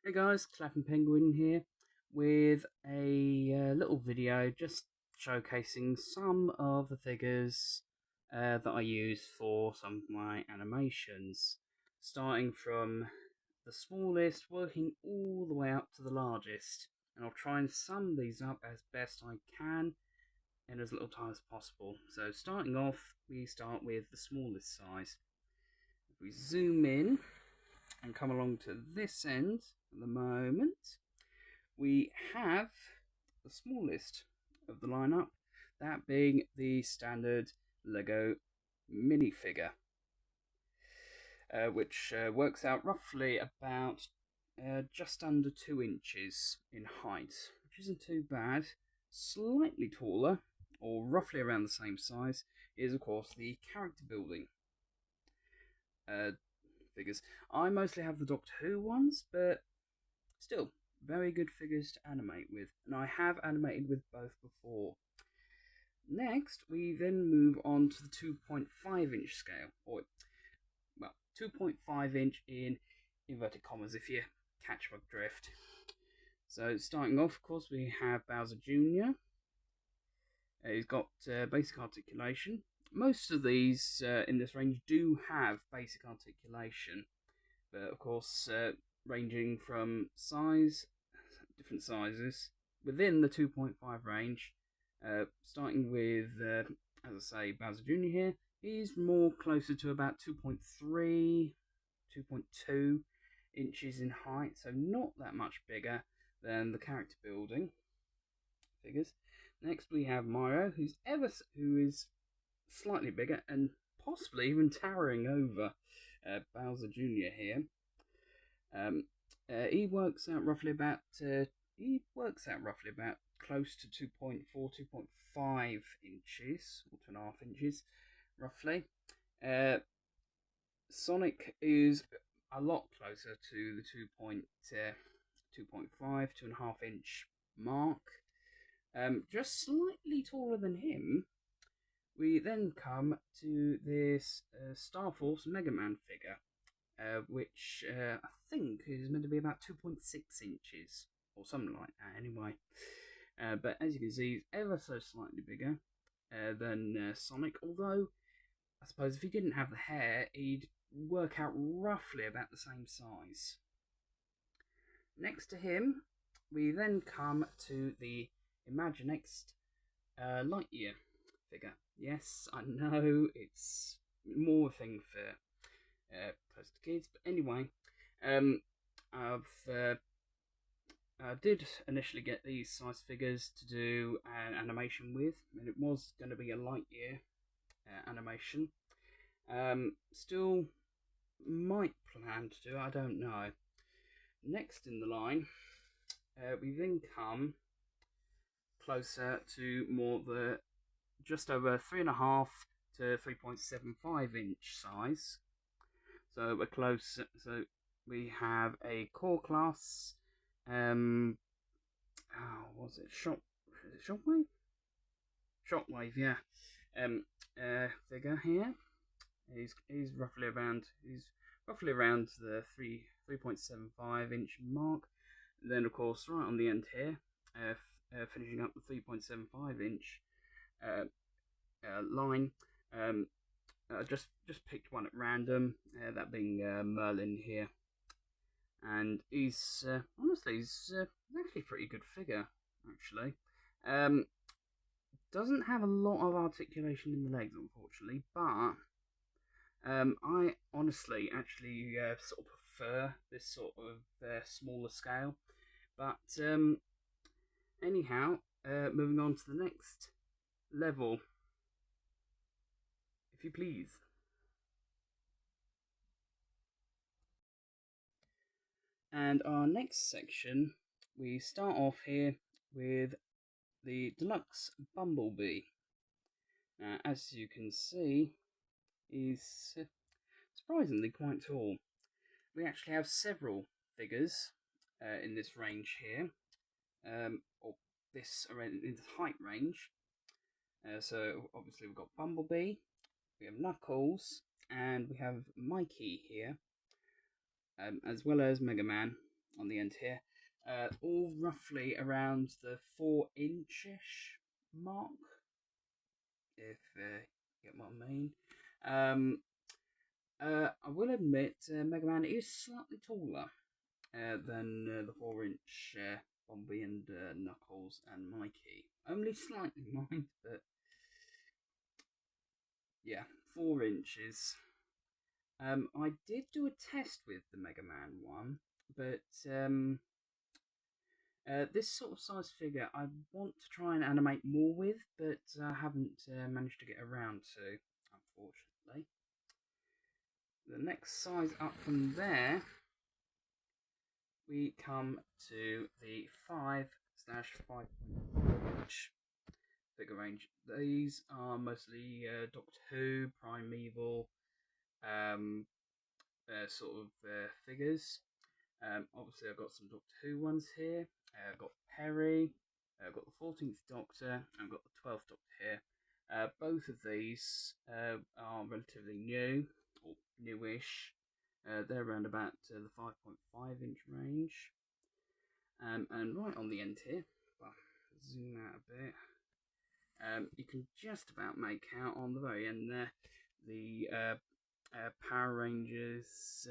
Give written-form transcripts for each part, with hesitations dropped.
Hey guys, Clapping Penguin here with a little video just showcasing some of the figures that I use for some of my animations, starting from the smallest, working all the way up to the largest, and I'll try and sum these up as best I can in as little time as possible. So starting off, we start with the smallest size. If we zoom in and come along to this end at the moment, we have the smallest of the lineup, that being the standard Lego Minifigure, which works out roughly about just under 2 inches in height, which isn't too bad. Slightly taller, or roughly around the same size, is of course the character building figures. I mostly have the Doctor Who ones, but still, very good figures to animate with, and I have animated with both before. Next, we then move on to the 2.5 inch scale, or, well, 2.5 inch in inverted commas if you catch my drift. So, starting off, of course, we have Bowser Jr. He's got basic articulation. Most of these in this range do have basic articulation, but of course, ranging from different sizes within the 2.5 range, starting with, as I say, Bowser Jr. here. He's more closer to about 2.3, 2.2 inches in height, so not that much bigger than the character building figures. Next we have Mario, who is slightly bigger and possibly even towering over Bowser Jr. here. He works out roughly about close to 2.4, 2.5 inches, or 2.5 inches, roughly. Sonic is a lot closer to the 2.5, 2.5 inch mark. Just slightly taller than him. We then come to this Star Force Mega Man figure, which I think is meant to be about 2.6 inches, or something like that anyway. But as you can see, he's ever so slightly bigger than Sonic, although I suppose if he didn't have the hair, he'd work out roughly about the same size. Next to him, we then come to the Imaginext Lightyear figure. Yes, I know it's more a thing for close to kids, but anyway, I did initially get these size figures to do an animation with, and it was going to be a Lightyear animation. Still might plan to do, I don't know. Next in the line, we then come closer to more the just over 3.5 to 3.75 inch size. So we're close. So we have a core class. Was it Shockwave? Shockwave, yeah. Figure here. He's roughly around the 3.75 inch mark. Then of course right on the end here, finishing up the 3.75 inch line. Just picked one at random, that being Merlin here, and he's honestly he's actually a pretty good figure. Actually, doesn't have a lot of articulation in the legs, unfortunately, but I honestly actually sort of prefer this sort of smaller scale. But anyhow, moving on to the next level, if you please. And our next section, we start off here with the Deluxe Bumblebee. Now, as you can see, he's surprisingly quite tall. We actually have several figures in this range here, or in this height range. So obviously we've got Bumblebee, we have Knuckles, and we have Mikey here, as well as Mega Man, on the end here, all roughly around the 4-inch-ish mark, if you get what I mean. I will admit, Mega Man is slightly taller than the 4-inch Bombi and Knuckles and Mikey. Only slightly, mind, but yeah, 4 inches. I did do a test with the Mega Man one, but this sort of size figure I want to try and animate more with, but I haven't managed to get around to, unfortunately. The next size up from there, we come to the 5/5.5 inch figure range. These are mostly Doctor Who, Primeval, sort of figures. Obviously, I've got some Doctor Who ones here. I've got Perry, I've got the 14th Doctor, and I've got the 12th Doctor here. Both of these are relatively new, or newish. They're around about the 5.5-inch range. And right on the end here, well, zoom out a bit, you can just about make out on the very end there the Power Rangers.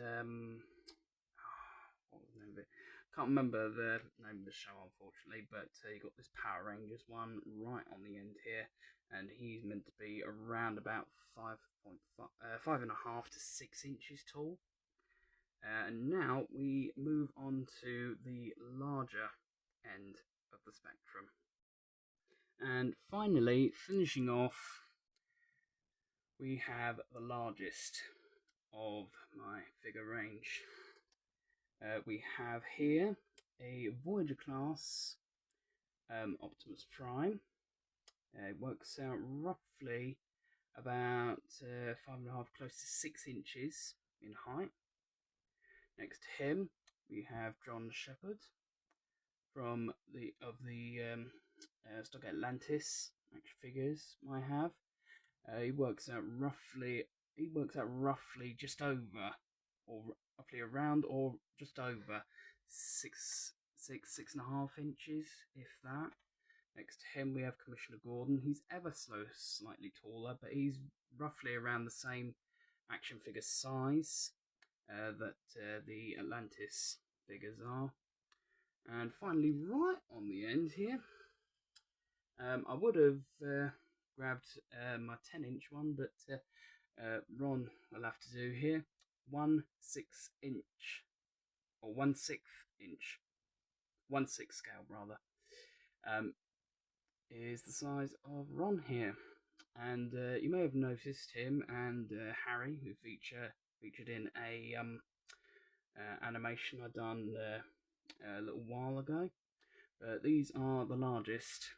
What was the name of it? Can't remember the name of the show, unfortunately, but you got this Power Rangers one right on the end here, and he's meant to be around about 5.5 to 6 inches tall. And now we move on to the larger end of the spectrum. And finally, finishing off, we have the largest of my figure range. We have here a Voyager class Optimus Prime. It works out roughly about 5.5, close to 6 inches in height. Next to him, we have John Shepard from the stock Atlantis action figures I have. He works out roughly just over, or roughly around, or just over 6.5 inches, if that. Next to him, we have Commissioner Gordon. He's ever so slightly taller, but he's roughly around the same action figure size that the Atlantis figures are. And finally, right on the end here, I would have grabbed my 10-inch one, but Ron will have to do here. 1/6 inch, or 1/6 inch, 1/6 scale rather, is the size of Ron here. And you may have noticed him and Harry, who featured in a animation I done a little while ago. But these are the largest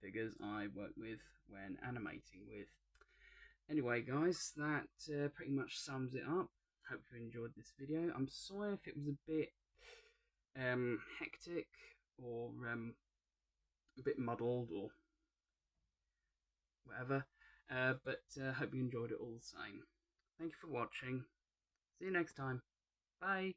figures I work with when animating with. Anyway, guys, that pretty much sums it up. Hope you enjoyed this video. I'm sorry if it was a bit hectic or a bit muddled or whatever, but hope you enjoyed it all the same. Thank you for watching. See you next time. Bye.